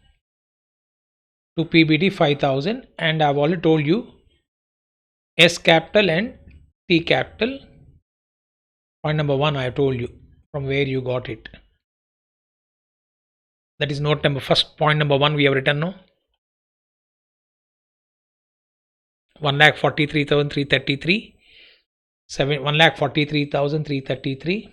To PBD 5,000, and I've already told you S capital and T capital. Point number 1 I have told you from where you got it. That is note number first. Point number 1 we have written now. 1,43,333. 1,43,333.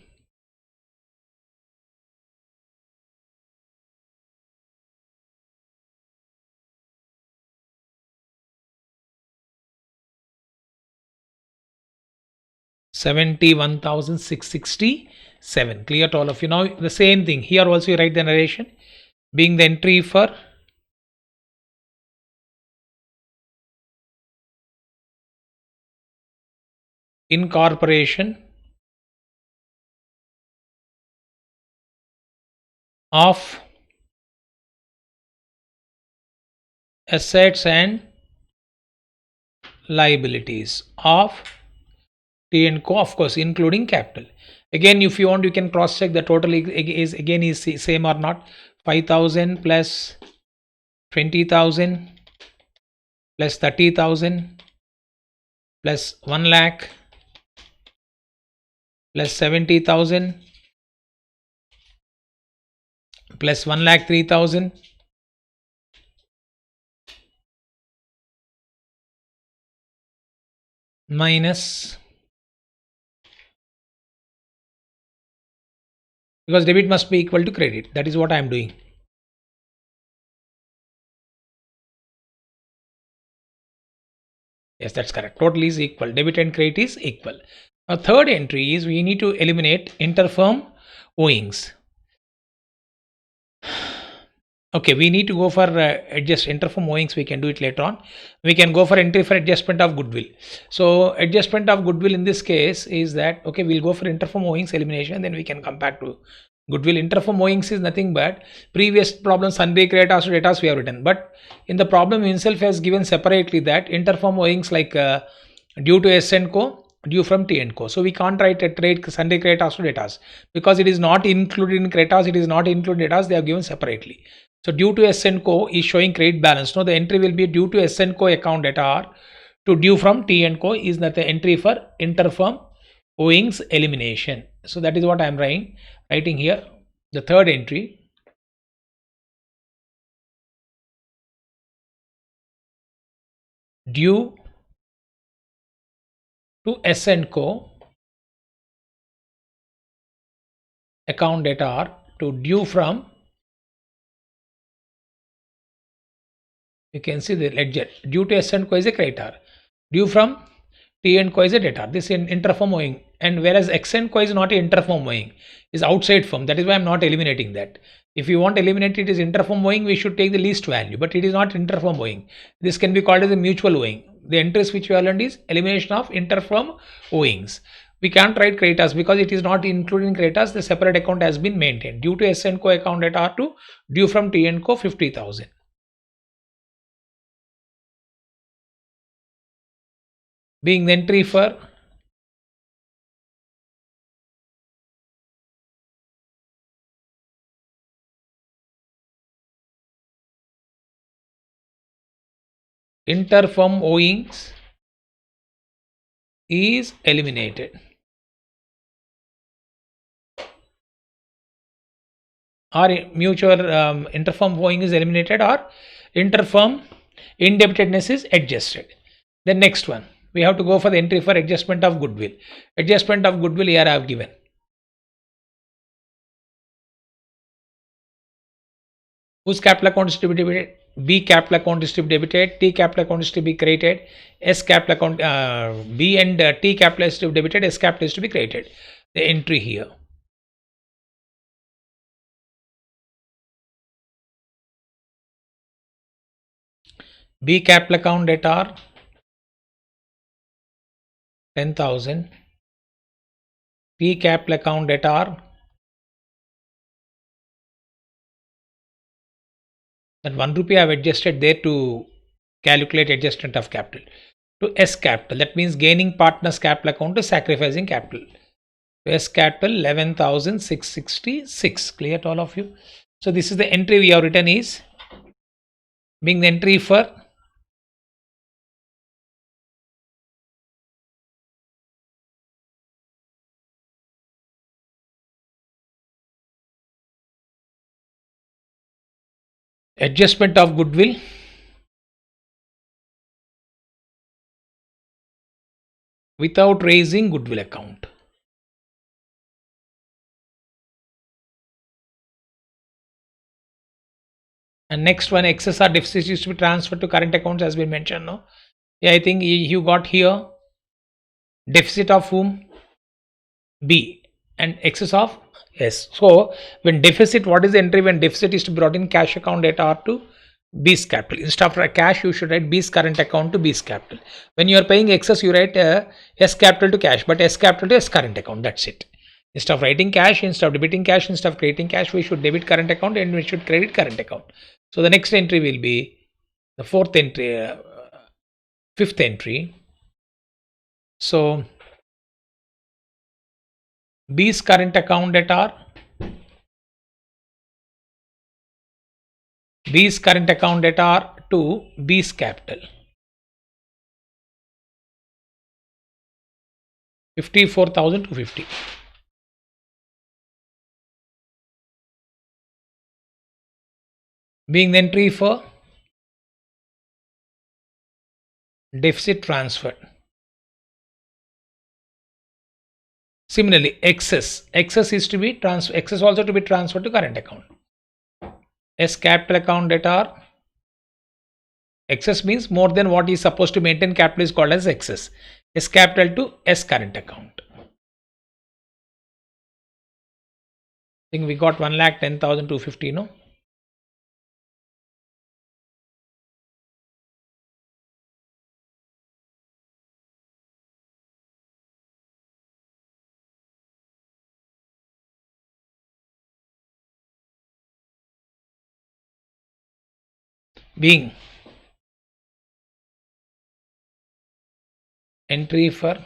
$71,667. Clear to all of you. Now the same thing here also you write the narration being the entry for incorporation of assets and liabilities of T&Co, of course including capital. Again, if you want, you can cross check the total is again is same or not. 5,000 plus 20,000 plus 30,000 plus 1 lakh plus 70,000 plus 1 lakh 3,000 minus, because debit must be equal to credit. That is what I am doing. Yes, that's correct. Total is equal. Debit and credit is equal. Now, third entry is we need to eliminate interfirm owings. Okay, we need to go for adjust interfirm owings. We can do it later on. We can go for entry for adjustment of goodwill. So adjustment of goodwill in this case is that, okay, we'll go for interfirm owings elimination. Then we can come back to goodwill. Interfirm owings is nothing but previous problem sundry creditors to debtors we have written. But in the problem himself has given separately that interfirm owings like due to Essenco, due from T&Co. So we can't write a trade sundry creditors to debtors because it is not included in creditors. It is not included in debtors. They have given separately. So due to Essenco is showing credit balance. No, the entry will be due to Essenco account debtor to due from T&Co is that the entry for interfirm owings elimination. So that is what I am writing here. The third entry. due to S and Co account data are to due from, you can see the ledger due to S and Co is a creditor, due from T and Co is a debtor. This is interfirm owing, and whereas X and Co is not a interfirm owing, is outside firm. That is why I'm not eliminating that. If you want to eliminate it is interfirm owing, we should take the least value, but it is not interfirm owing. This can be called as a mutual owing. The entries which we have learned is elimination of interfirm owings. We can't write creditors because it is not including creditors. The separate account has been maintained. Due to S and Co account at R2, due from T and Co 50,000. Being the entry for interfirm owings is eliminated, or mutual interfirm owing is eliminated, or interfirm indebtedness is adjusted. The next one, we have to go for the entry for adjustment of goodwill. Adjustment of goodwill here I have given. Whose capital account is to be debited? B capital account is to be debited, T capital account is to be created, S capital account, B and T capital is to be debited, S capital is to be created. The entry here. B capital account debtor 10,000, T capital account debtor, that 1 rupee I have adjusted there to calculate adjustment of capital, to S capital, that means gaining partners capital account to sacrificing capital. To S capital 11,666. Clear to all of you? So this is the entry we have written is being the entry for adjustment of goodwill without raising goodwill account. And next one, excess or deficit used to be transferred to current accounts has been mentioned. No, yeah, I think you got here deficit of whom? B, and excess of S. So when deficit, what is the entry when deficit is to be brought in cash account at R2? B's capital. Instead of cash, you should write B's current account to B's capital. When you are paying excess, you write S capital to cash, but S capital to S current account. That's it. Instead of writing cash, instead of debiting cash, instead of creating cash, we should debit current account and we should credit current account. So the next entry will be the fourth entry, fifth entry. So B's current account at R, B's current account at R to B's capital. 54,250. Being the entry for deficit transfer. Similarly, excess is to be transferred, excess also to be transferred to current account. S capital account at R. Excess means more than what is supposed to maintain capital is called as excess. S capital to S current account. I think we got 1,10,250, no? Being entry for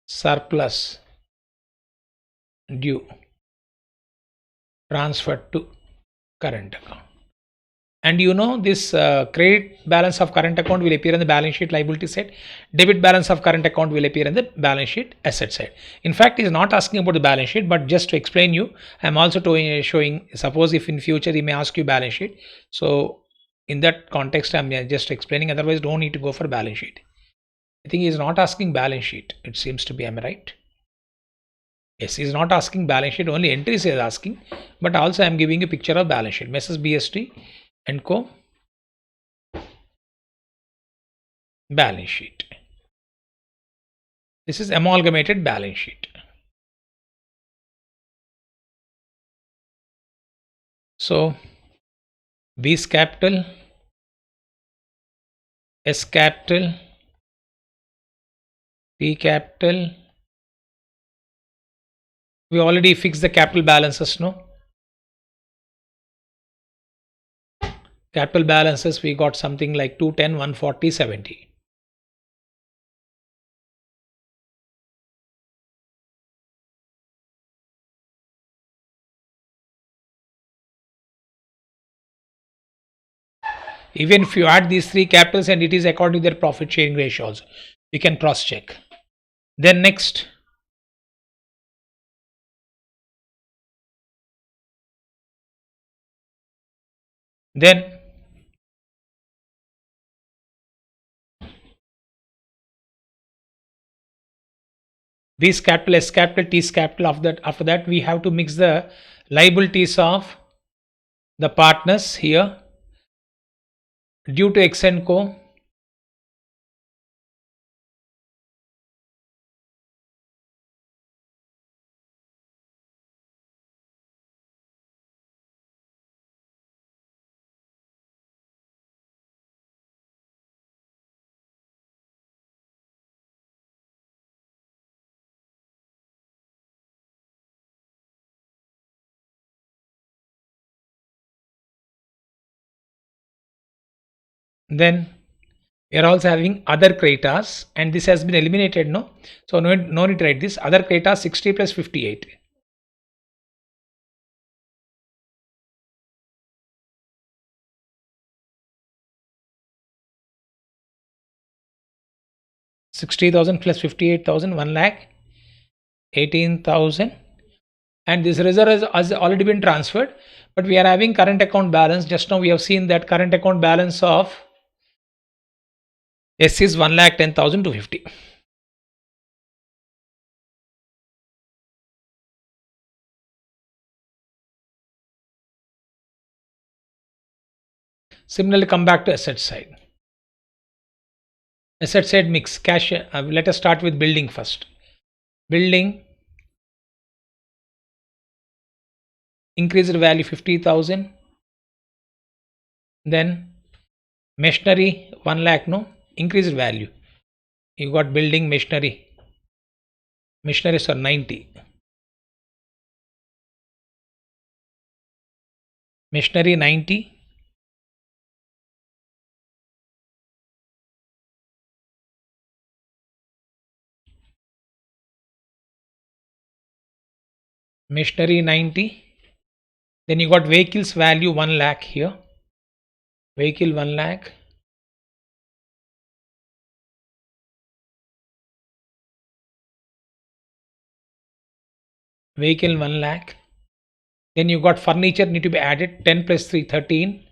surplus due transferred to current account. And you know this credit balance of current account will appear in the balance sheet liability side. Debit balance of current account will appear in the balance sheet asset side. In fact, he is not asking about the balance sheet, but just to explain you, I am also showing, suppose if in future he may ask you balance sheet. So In that context, I'm just explaining. Otherwise, don't need to go for balance sheet. I think he's not asking balance sheet. It seems to be. Am I right? Yes, he's not asking balance sheet. Only entries he is asking. But also, I'm giving a picture of balance sheet. Mrs. BST and Co. Balance sheet. This is amalgamated balance sheet. So, B's capital, S capital, T capital. We already fixed the capital balances, no? Capital balances, we got something like 210, 140, 70. Even if you add these three capitals and it is according to their profit sharing ratio also, you can cross check. Then next, then B's capital, S capital, T's capital. After that, we have to mix the liabilities of the partners here due to X and Co. Then we are also having other creditors, and this has been eliminated, no? So no need to write this. Other creditors 60 plus 58. 60,000 plus 58,000, 1 lakh, 18,000. And this reserve has already been transferred, but we are having current account balance. Just now we have seen that current account balance of S is 1,10,250. Similarly, come back to asset side. Asset side mix cash. Let us start with building first. Building increased value 50,000. Then machinery 1 lakh, no, increased value. You got building machinery. Machineries are 90. Machinery 90. Machinery 90. Then you got vehicles value 1 lakh here. Vehicle 1 lakh. Vehicle 1 lakh. Then you got furniture need to be added 10 plus 3 13.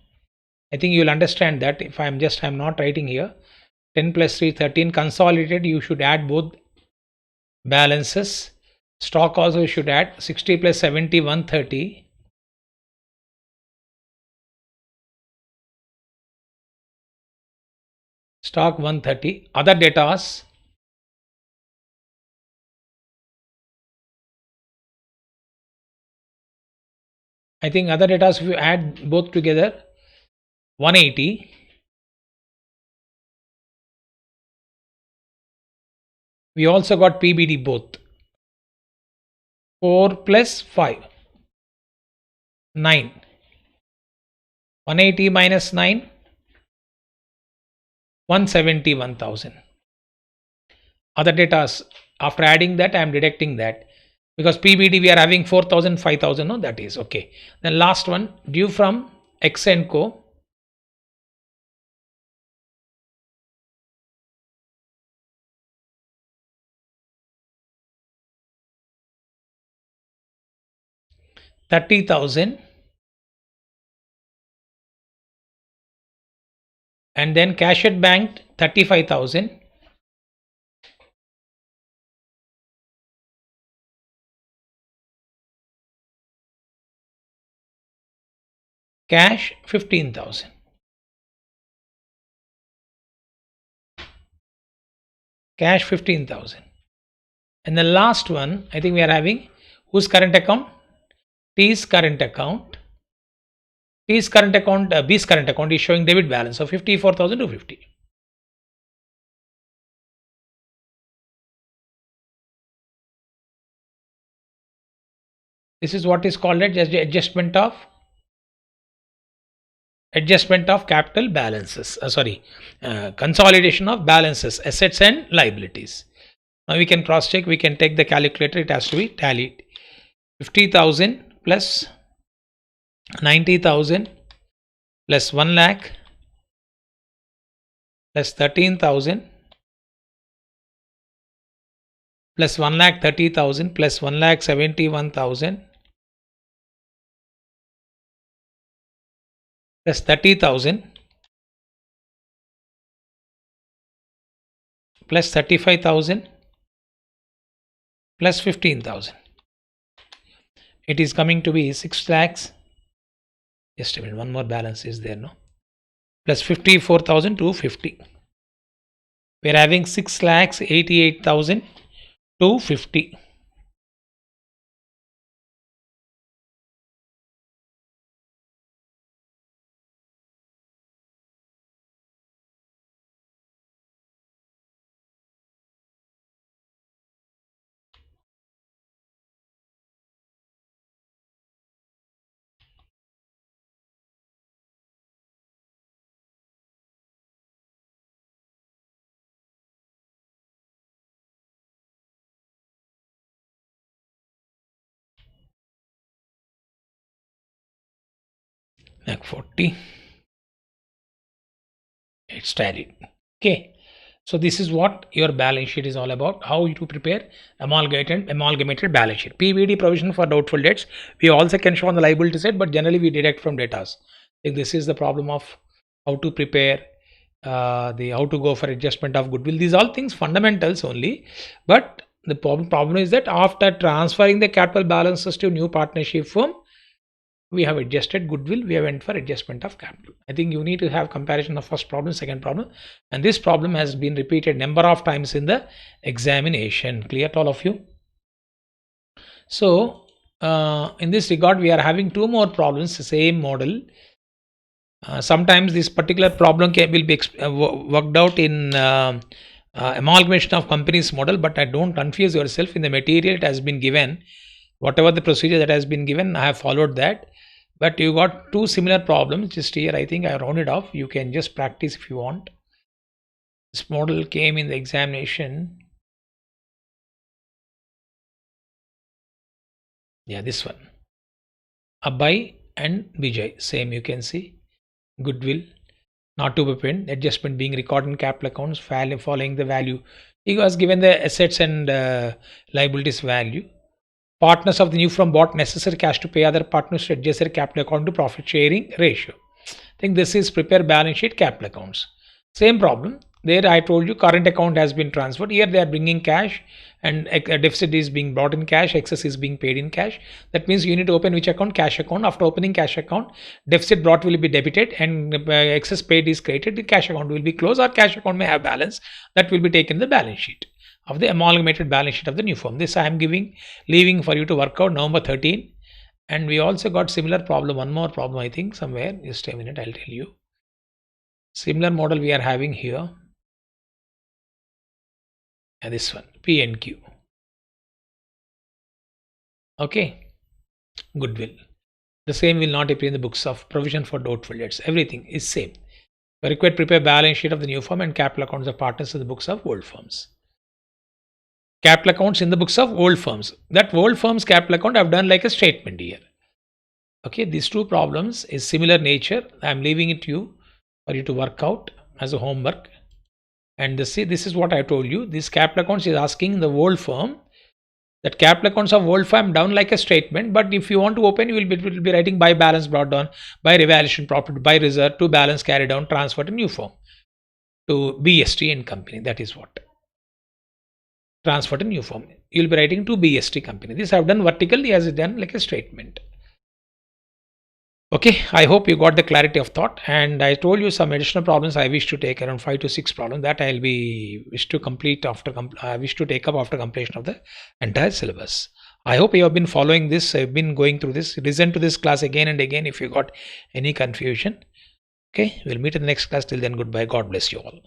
I think you will understand that if I'm not writing here. 10 plus 3 13 consolidated, you should add both balances. Stock also you should add 60 plus 70 130. Stock 130. Other datas. I think other datas, if you add both together, 180. We also got PBD both. 4 plus 5. 9. 180 minus 9. 171,000. Other datas, after adding that, I am deducting that. Because PBD we are having 4,000, 5,000. No, that is okay. Then last one, due from X and Co. $30,000. And then cash at bank 35,000. Cash 15,000. Cash 15,000. And the last one, I think we are having whose current account? T's current account. B's current account is showing debit balance of 54,250. This is what is called as adjustment of capital balances. Consolidation of balances, assets and liabilities. Now we can cross check. We can take the calculator. It has to be tallied. 50,000 plus 90,000 plus 1 lakh plus 13,000 plus 1 lakh 30,000 plus 1 lakh 71,000 plus 30,000 plus 35,000 plus 15,000. It is coming to be 6 lakhs. Just a minute, one more balance is there, no? Plus 54,250. We are having 6 lakhs 88,250. Like 40. It's tallied. Okay. So this is what your balance sheet is all about. How to prepare amalgamated balance sheet. PVD, provision for doubtful debts. We also can show on the liability side, but generally we deduct from debtors. This is the problem of how to prepare how to go for adjustment of goodwill. These all things fundamentals only, but the problem is that after transferring the capital balances to new partnership firm, we have adjusted goodwill, we have went for adjustment of capital. I think you need to have comparison of first problem, second problem, and this problem has been repeated number of times in the examination. Clear to all of you? So in this regard, we are having two more problems, the same model. Sometimes this particular problem will be worked out in amalgamation of companies model, but I don't confuse yourself. In the material it has been given, whatever the procedure that has been given, I have followed that. But you got two similar problems just here. I think I rounded off. You can just practice if you want. This model came in the examination. Yeah, this one. Abhay and Vijay, same you can see. Goodwill not to be paid, adjustment being recorded in capital accounts, following the value. He was given the assets and liabilities value. Partners of the new firm bought necessary cash to pay other partners to adjust their capital account to profit sharing ratio. I think this is prepare balance sheet capital accounts. Same problem. There I told you current account has been transferred. Here they are bringing cash and a deficit is being brought in cash, excess is being paid in cash. That means you need to open which account? Cash account. After opening cash account, deficit brought will be debited and excess paid is created. The cash account will be closed or cash account may have balance that will be taken in the balance sheet of the amalgamated balance sheet of the new firm. This I am leaving for you to work out November 13. And we also got similar problem, one more problem I think somewhere. Just a minute, I'll tell you. Similar model we are having here. And this one, P and Q. Okay, goodwill. The same will not appear in the books of provision for doubtful debts. Everything is same. We require prepare balance sheet of the new firm and capital accounts of partners in the books of old firms. Capital accounts in the books of old firms. That old firm's capital account I have done like a statement here. Okay, these two problems is similar nature. I am leaving it to you for you to work out as a homework. And this is what I told you. This capital accounts is asking the old firm. That capital accounts of old firm down like a statement. But if you want to open, you will be writing by balance brought down, by revaluation profit, by reserve to balance carried down, transfer to new firm. to BST and company. That is what. Transfer to new form. You'll be writing to BST company. This I've done vertically, as done like a statement. Okay, I hope you got the clarity of thought, and I told you some additional problems I wish to take, around 5 to 6 problems that I'll be wish to complete after I wish to take up after completion of the entire syllabus. I hope you have been following this. I've been going through this. Listen to this class again and again if you got any confusion. Okay, we'll meet in the next class. Till then, goodbye. God bless you all.